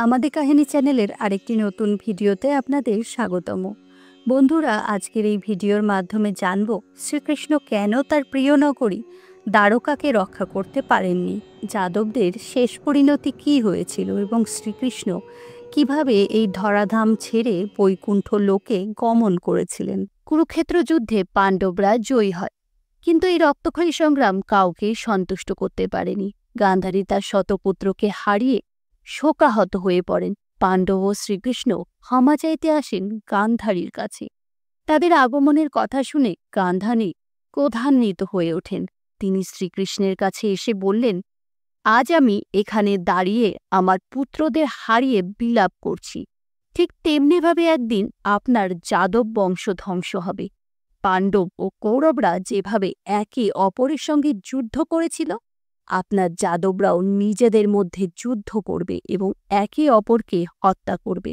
আমাদের কাহিনী চ্যানেলের আরেকটি নতুন ভিডিওতে আপনাদের স্বাগতম। বন্ধুরা, আজকের এই ভিডিওর মাধ্যমে জানব শ্রীকৃষ্ণ কেন তার প্রিয় নগরী দ্বারকাকে রক্ষা করতে পারেননি, যাদবদের শেষ পরিণতি কী হয়েছিল এবং শ্রীকৃষ্ণ কিভাবে এই ধরাধাম ছেড়ে বৈকুণ্ঠ লোকে গমন করেছিলেন। কুরুক্ষেত্র যুদ্ধে পাণ্ডবরা জয়ী হয়, কিন্তু এই রক্তক্ষয়ী সংগ্রাম কাউকে সন্তুষ্ট করতে পারেনি। গান্ধারী তার শতপুত্রকে হারিয়ে শোকাহত হয়ে পড়েন। পাণ্ডব ও শ্রীকৃষ্ণ ক্ষমা চাইতে আসেন গান্ধারীর কাছে। তাদের আগমনের কথা শুনে গান্ধারী ক্রোধান্বিত হয়ে ওঠেন। তিনি শ্রীকৃষ্ণের কাছে এসে বললেন, আজ আমি এখানে দাঁড়িয়ে আমার পুত্রদের হারিয়ে বিলাপ করছি, ঠিক তেমনিভাবে একদিন আপনার যাদব বংশ ধ্বংস হবে। পাণ্ডব ও কৌরবরা যেভাবে একে অপরের সঙ্গে যুদ্ধ করেছিল, আপনার যাদবরাও নিজেদের মধ্যে যুদ্ধ করবে এবং একে অপরকে হত্যা করবে।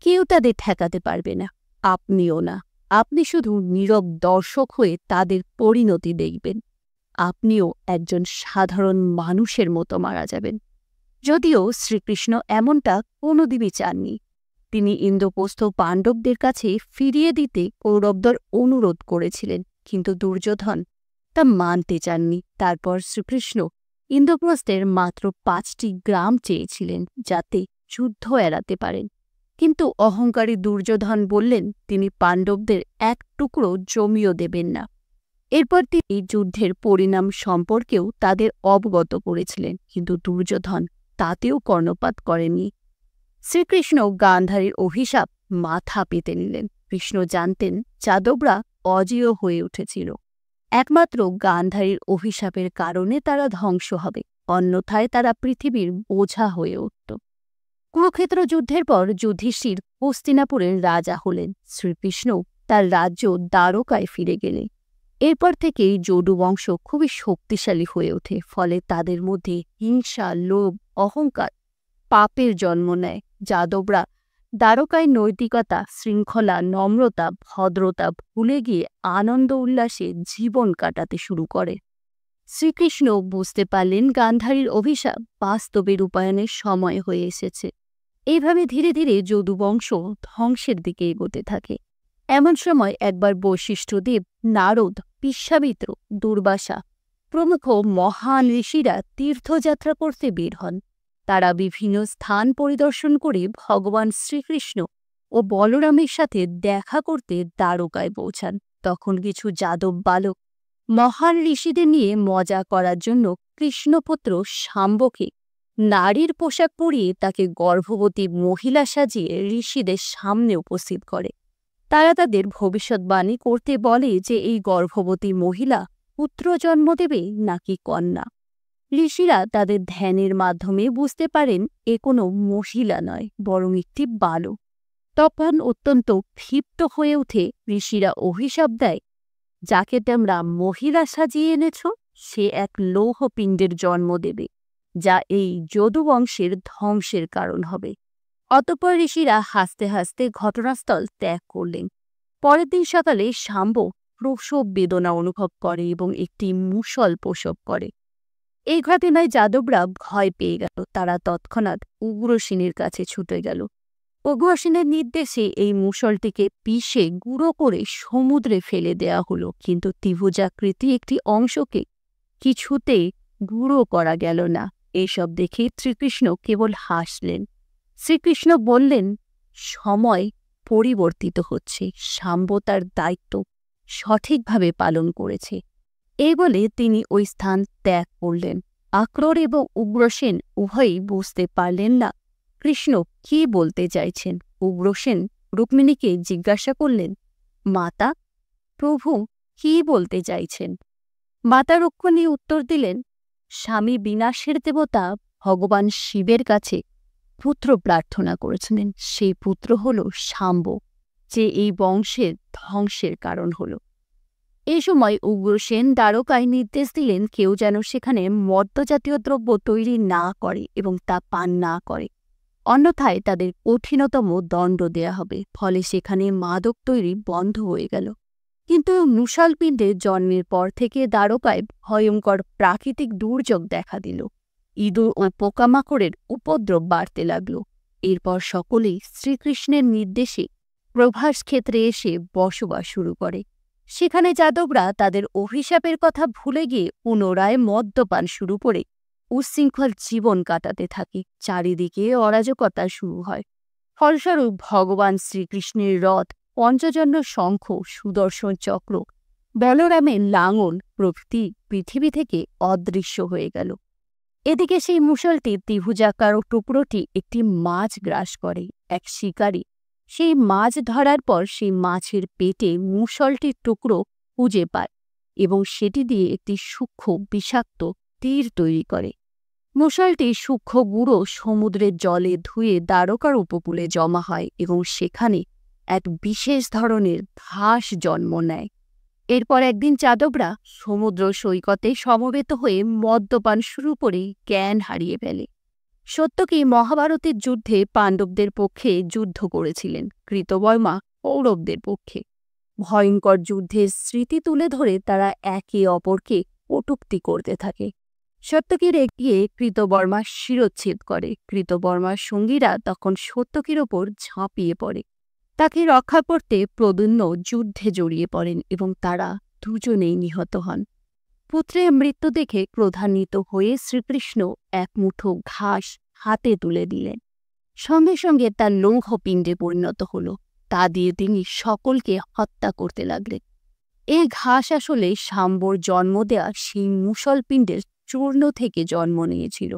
কেউ তাদের ঠেকাতে পারবে না, আপনিও না। আপনি শুধু নীরব দর্শক হয়ে তাদের পরিণতি দেখবেন। আপনিও একজন সাধারণ মানুষের মতো মারা যাবেন। যদিও শ্রীকৃষ্ণ এমনটা কোনোদিনই চাননি। তিনি ইন্দ্রপ্রস্থ পাণ্ডবদের কাছে ফিরিয়ে দিতে কৌরবদের অনুরোধ করেছিলেন, কিন্তু দুর্যোধন তা মানতে চাননি। তারপর শ্রীকৃষ্ণ ইন্দ্রপ্রস্থের মাত্র 5টি গ্রাম চেয়েছিলেন, যাতে যুদ্ধ এড়াতে পারেন। কিন্তু অহংকারী দুর্যোধন বললেন তিনি পাণ্ডবদের এক টুকরো জমিও দেবেন না। এরপর তিনি যুদ্ধের পরিণাম সম্পর্কেও তাদের অবগত করেছিলেন, কিন্তু দুর্যোধন তাতেও কর্ণপাত করেননি। শ্রীকৃষ্ণ গান্ধারীর অভিশাপ মাথা পেতে নিলেন। কৃষ্ণ জানতেন যাদবরা অজেয় হয়ে উঠেছিল। একমাত্র গান্ধারীর অভিশাপের কারণে তারা ধ্বংস হবে, অন্যথায় তারা পৃথিবীর বোঝা হয়ে উঠত। কুরুক্ষেত্র যুদ্ধের পর যুধিষ্ঠির হস্তিনাপুরের রাজা হলেন। শ্রীকৃষ্ণ তার রাজ্য দ্বারকায় ফিরে গেলেন। এরপর থেকেই যদুবংশ খুবই শক্তিশালী হয়ে ওঠে, ফলে তাদের মধ্যে হিংসা, লোভ, অহংকার, পাপের জন্ম নেয়। যাদবরা দ্বারকায় নৈতিকতা, শৃঙ্খলা, নম্রতা, ভদ্রতা ভুলে গিয়ে আনন্দ উল্লাসে জীবন কাটাতে শুরু করে। শ্রীকৃষ্ণ বুঝতে পারলেন গান্ধারীর অভিশাপ বাস্তবে রূপায়ণের সময় হয়ে এসেছে। এইভাবে ধীরে ধীরে যদুবংশ ধ্বংসের দিকে এগোতে থাকে। এমন সময় একবার বশিষ্ঠদেব, নারদ, বিশ্বামিত্র, দুর্বাসা প্রমুখ মহান ঋষিরা তীর্থযাত্রা করতে বের হন। তারা বিভিন্ন স্থান পরিদর্শন করে ভগবান শ্রীকৃষ্ণ ও বলরামের সাথে দেখা করতে দ্বারকায় পৌঁছান। তখন কিছু যাদব বালক মহান ঋষিদের নিয়ে মজা করার জন্য কৃষ্ণপুত্র শাম্বকে নারীর পোশাক পরিয়ে তাকে গর্ভবতী মহিলা সাজিয়ে ঋষিদের সামনে উপস্থিত করে। তারা তাদের ভবিষ্যৎবাণী করতে বলে যে এই গর্ভবতী মহিলা পুত্র জন্ম দেবে নাকি কন্যা। ঋষিরা তাদের ধ্যানের মাধ্যমে বুঝতে পারেন এ কোনো মহিলা নয়, বরং একটি বালক। তখন অত্যন্ত ক্ষিপ্ত হয়ে উঠে ঋষিরা অভিশাপ দেয়, যাকে তোমরা মহিলা সাজিয়ে এনেছ সে এক লৌহপিণ্ডের জন্ম দেবে, যা এই যদুবংশের ধ্বংসের কারণ হবে। অতঃপর ঋষিরা হাসতে হাসতে ঘটনাস্থল ত্যাগ করলেন। পরের দিন সকালে শাম্ব প্রসব বেদনা অনুভব করে এবং একটি মুষল প্রসব করে। এই ঘটনায় যাদবরা ভয় পেয়ে গেল। তারা তৎক্ষণাৎ উগ্রসেনের কাছে ছুটে গেল। উগ্রসেনের নির্দেশে এই মুষলটিকে পিষে গুঁড়ো করে সমুদ্রে ফেলে দেয়া হলো, কিন্তু ত্রিভুজাকৃতি একটি অংশকে কিছুতেই গুঁড়ো করা গেল না। এসব দেখে শ্রীকৃষ্ণ কেবল হাসলেন। শ্রীকৃষ্ণ বললেন, সময় পরিবর্তিত হচ্ছে, শাম্ব তার দায়িত্ব সঠিকভাবে পালন করেছে। এই বলে তিনি ওই স্থান ত্যাগ করলেন। আক্রোর এবং উগ্রসেন উভয়ই বুঝতে পারলেন না কৃষ্ণ কি বলতে চাইছেন। উগ্রসেন রুক্মিণীকে জিজ্ঞাসা করলেন, মাতা, প্রভু কি বলতে চাইছেন? মাতা রুক্মিণী উত্তর দিলেন, স্বামী বিনাশের দেবতা ভগবান শিবের কাছে পুত্র প্রার্থনা করেছিলেন। সেই পুত্র হল শাম্ব, যে এই বংশের ধ্বংসের কারণ হল। এই সময় উগ্রসেন দ্বারকায় নির্দেশ দিলেন কেউ যেন সেখানে মদ্যজাতীয় দ্রব্য তৈরি না করে এবং তা পান না করে, অন্যথায় তাদের কঠিনতম দণ্ড দেয়া হবে। ফলে সেখানে মাদক তৈরি বন্ধ হয়ে গেল। কিন্তু মুষলপিণ্ডের জন্মের পর থেকে দ্বারকায় ভয়ঙ্কর প্রাকৃতিক দুর্যোগ দেখা দিল। ইঁদুর ও পোকামাকড়ের উপদ্রব বাড়তে লাগল। এরপর সকলেই শ্রীকৃষ্ণের নির্দেশে প্রভাস ক্ষেত্রে এসে বসবাস শুরু করে। সেখানে যাদবরা তাদের অভিশাপের কথা ভুলে গিয়ে পুনরায় মদ্যপান শুরু করে উচ্ছৃঙ্খল জীবন কাটাতে থাকে। চারিদিকে অরাজকতা শুরু হয়। ফলস্বরূপ ভগবান শ্রীকৃষ্ণের রথ, পঞ্চজন্য শঙ্খ, সুদর্শন চক্র, বলরামের লাঙল প্রভৃতি পৃথিবী থেকে অদৃশ্য হয়ে গেল। এদিকে সেই মুষলটি ত্রিভুজাকার টুকরোটি একটি মাছ গ্রাস করে। এক শিকারী সেই মাছ ধরার পর সেই মাছের পেটে মুষলটির টুকরো খুঁজে পায় এবং সেটি দিয়ে একটি সূক্ষ্ম বিষাক্ত তীর তৈরি করে। মুষলটি সূক্ষ্ম গুঁড়ো সমুদ্রের জলে ধুয়ে দ্বারকার উপকূলে জমা হয় এবং সেখানে এক বিশেষ ধরনের ঘাস জন্ম নেয়। এরপর একদিন যাদবরা সমুদ্র সৈকতে সমবেত হয়ে মদ্যপান শুরু করে জ্ঞান হারিয়ে ফেলে। সত্যকি মহাভারতের যুদ্ধে পাণ্ডবদের পক্ষে যুদ্ধ করেছিলেন, কৃতবর্মা কৌরবদের পক্ষে। ভয়ঙ্কর যুদ্ধের স্মৃতি তুলে ধরে তারা একে অপরকে কটূক্তি করতে থাকে। সত্যকির এগিয়ে কৃতবর্মা শিরচ্ছেদ করে। কৃতবর্মার সঙ্গীরা তখন সত্যকির ওপর ঝাঁপিয়ে পড়ে। তাকে রক্ষা করতে প্রদ্যুম্ন যুদ্ধে জড়িয়ে পড়েন এবং তারা দুজনেই নিহত হন। পুত্রের মৃত্যু দেখে ক্রোধান্বিত হয়ে শ্রীকৃষ্ণ এক মুঠো ঘাস হাতে তুলে দিলেন। সঙ্গে সঙ্গে তার লৌহ পিণ্ডে পরিণত হল। তা দিয়ে তিনি সকলকে হত্যা করতে লাগলেন। এই ঘাস আসলে শাম্বর জন্ম দেয়া সেই মুষল পিণ্ডের চূর্ণ থেকে জন্ম নিয়েছিল।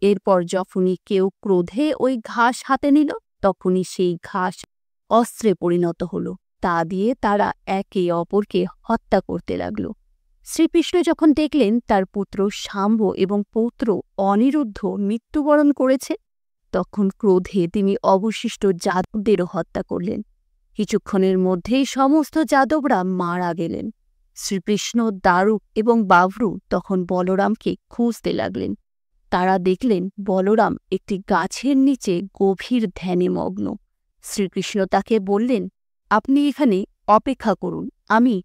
এরপর যখনই কেউ ক্রোধে ওই ঘাস হাতে নিল, তখনই সেই ঘাস অস্ত্রে পরিণত হল। তা দিয়ে তারা একে অপরকে হত্যা করতে লাগল। শ্রীকৃষ্ণ যখন দেখলেন তার পুত্র শাম্ব এবং পৌত্র অনিরুদ্ধ মৃত্যুবরণ করেছে, তখন ক্রোধে তিনি অবশিষ্ট যাদবদেরও হত্যা করলেন। কিছুক্ষণের মধ্যেই সমস্ত যাদবরা মারা গেলেন। শ্রীকৃষ্ণ, দারুক এবং বাভরু তখন বলরামকে খুঁজতে লাগলেন। তারা দেখলেন বলরাম একটি গাছের নিচে গভীর ধ্যানে মগ্ন। শ্রীকৃষ্ণ তাকে বললেন, আপনি এখানে অপেক্ষা করুন, আমি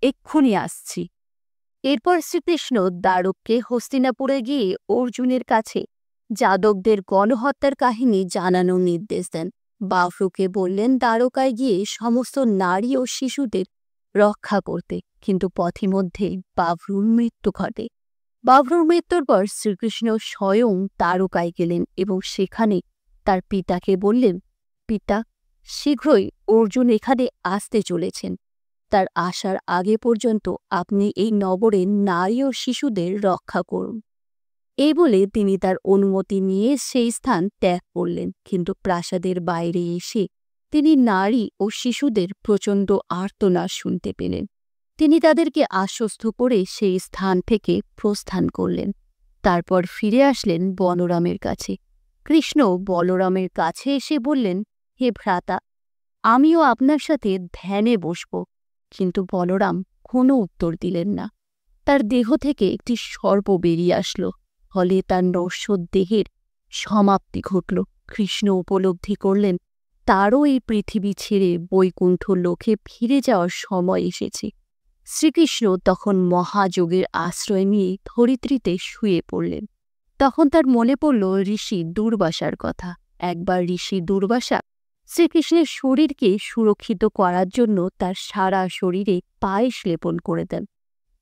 এক্ষুনি আসছি। এরপর শ্রীকৃষ্ণ দারুককে হস্তিনাপুরে গিয়ে অর্জুনের কাছে যাদবদের গণহত্যার কাহিনী জানানোর নির্দেশ দেন। বাভ্রুকে বললেন দ্বারকায় গিয়ে সমস্ত নারী ও শিশুদের রক্ষা করতে, কিন্তু পথিমধ্যেই বাভ্রুর মৃত্যু ঘটে। বাভ্রুর মৃত্যুর পর শ্রীকৃষ্ণ স্বয়ং দ্বারকায় গেলেন এবং সেখানে তার পিতাকে বললেন, পিতা, শীঘ্রই অর্জুন এখানে আসতে চলেছেন। তার আসার আগে পর্যন্ত আপনি এই নগরের নারী ও শিশুদের রক্ষা করুন। এই বলে তিনি তার অনুমতি নিয়ে সেই স্থান ত্যাগ করলেন। কিন্তু প্রাসাদের বাইরে এসে তিনি নারী ও শিশুদের প্রচণ্ড আর্তনাদ শুনতে পেলেন। তিনি তাদেরকে আশ্বস্ত করে সেই স্থান থেকে প্রস্থান করলেন। তারপর ফিরে আসলেন বলরামের কাছে। কৃষ্ণ বলরামের কাছে এসে বললেন, হে ভ্রাতা, আমিও আপনার সাথে ধ্যানে বসব। কিন্তু বলরাম কোনো উত্তর দিলেন না। তার দেহ থেকে একটি সর্প বেরিয়ে আসলো, ফলে তার নশ্বর দেহের সমাপ্তি ঘটল। কৃষ্ণ উপলব্ধি করলেন তারও এই পৃথিবী ছেড়ে বৈকুণ্ঠ লোকে ফিরে যাওয়ার সময় এসেছে। শ্রীকৃষ্ণ তখন মহাযোগের আশ্রয় নিয়ে ধরিত্রীতে শুয়ে পড়লেন। তখন তার মনে পড়ল ঋষি দুর্বাসার কথা। একবার ঋষি দুর্বাসা শ্রীকৃষ্ণের শরীরকে সুরক্ষিত করার জন্য তার সারা শরীরে পায়েস লেপন করে দেন।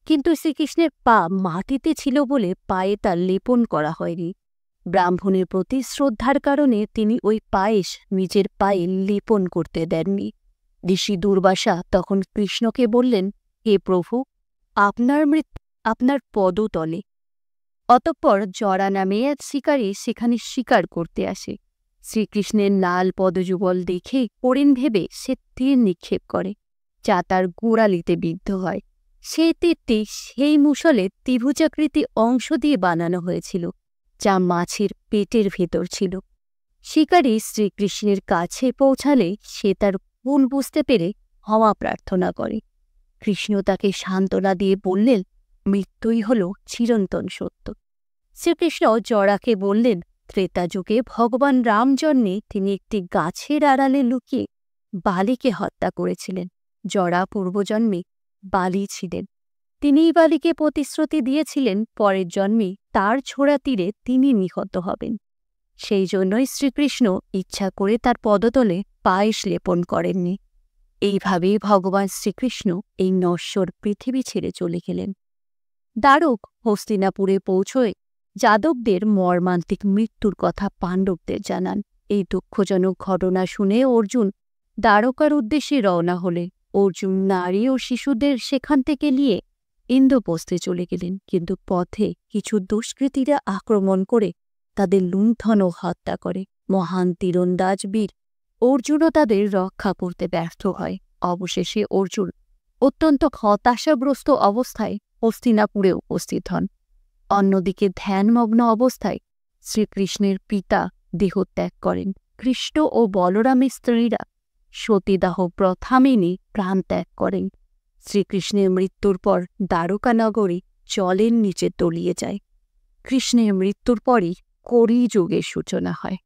কিন্তু শ্রীকৃষ্ণের পা মাটিতে ছিল বলে পায়ে তার লেপন করা হয়নি। ব্রাহ্মণের প্রতি শ্রদ্ধার কারণে তিনি ওই পায়েস নিজের পায়ে লেপন করতে দেননি। ঋষি দুর্বাসা তখন কৃষ্ণকে বললেন, হে প্রভু, আপনার মৃত্যু আপনার পদতলে। অতঃপর জরা নামে এক শিকারী সেখানে শিকার করতে আসে। শ্রীকৃষ্ণের লাল পদযুগল দেখে হরিণ ভেবে সে তীর নিক্ষেপ করে, যা তার গোড়ালিতে বিদ্ধ হয়। সেই তীরটি সেই মুষলের ত্রিভুজাকৃতি অংশ দিয়ে বানানো হয়েছিল, যা মাছের পেটের ভেতর ছিল। শিকারী শ্রীকৃষ্ণের কাছে পৌঁছালে সে তার ভুল বুঝতে পেরে ক্ষমা প্রার্থনা করে। কৃষ্ণ তাকে সান্ত্বনা দিয়ে বললেন, মৃত্যুই হল চিরন্তন সত্য। শ্রীকৃষ্ণ জরাকে বললেন, ত্রেতাযুগে ভগবান রাম জন্মে তিনি একটি গাছের আড়ালে লুকিয়ে বালিকে হত্যা করেছিলেন। জরা পূর্বজন্মে বালি ছিলেন। তিনিই বালিকে প্রতিশ্রুতি দিয়েছিলেন পরের জন্মে তার ছোড়া তীরে তিনি নিহত হবেন। সেই জন্যই শ্রীকৃষ্ণ ইচ্ছা করে তার পদতলে পায়েস লেপন করেননি। এইভাবেই ভগবান শ্রীকৃষ্ণ এই নশ্বর পৃথিবী ছেড়ে চলে গেলেন। দারুক হস্তিনাপুরে পৌঁছয়ে যাদবদের মর্মান্তিক মৃত্যুর কথা পাণ্ডবদের জানান। এই দুঃখজনক ঘটনা শুনে অর্জুন দ্বারকার উদ্দেশ্যে রওনা হলে অর্জুন নারী ও শিশুদের সেখান থেকে নিয়ে ইন্দ্রপ্রস্থে চলে গেলেন, কিন্তু পথে কিছু দুষ্কৃতীরা আক্রমণ করে তাদের লুণ্ঠন ও হত্যা করে। মহান তীরন্দাজ বীর অর্জুনও তাদের রক্ষা করতে ব্যর্থ হয়। অবশেষে অর্জুন অত্যন্ত হতাশাগ্রস্ত অবস্থায় হস্তিনাপুরে উপস্থিত হন। অন্যদিকে ধ্যানমগ্ন অবস্থায় শ্রীকৃষ্ণের পিতা দেহত্যাগ করেন। কৃষ্ণ ও বলরামের স্ত্রীরা সতীদাহ প্রথা মেনে প্রাণত্যাগ করেন। শ্রীকৃষ্ণের মৃত্যুর পর দ্বারকা নগরী জলের নিচে তলিয়ে যায়। কৃষ্ণের মৃত্যুর পরই কলিযুগের সূচনা হয়।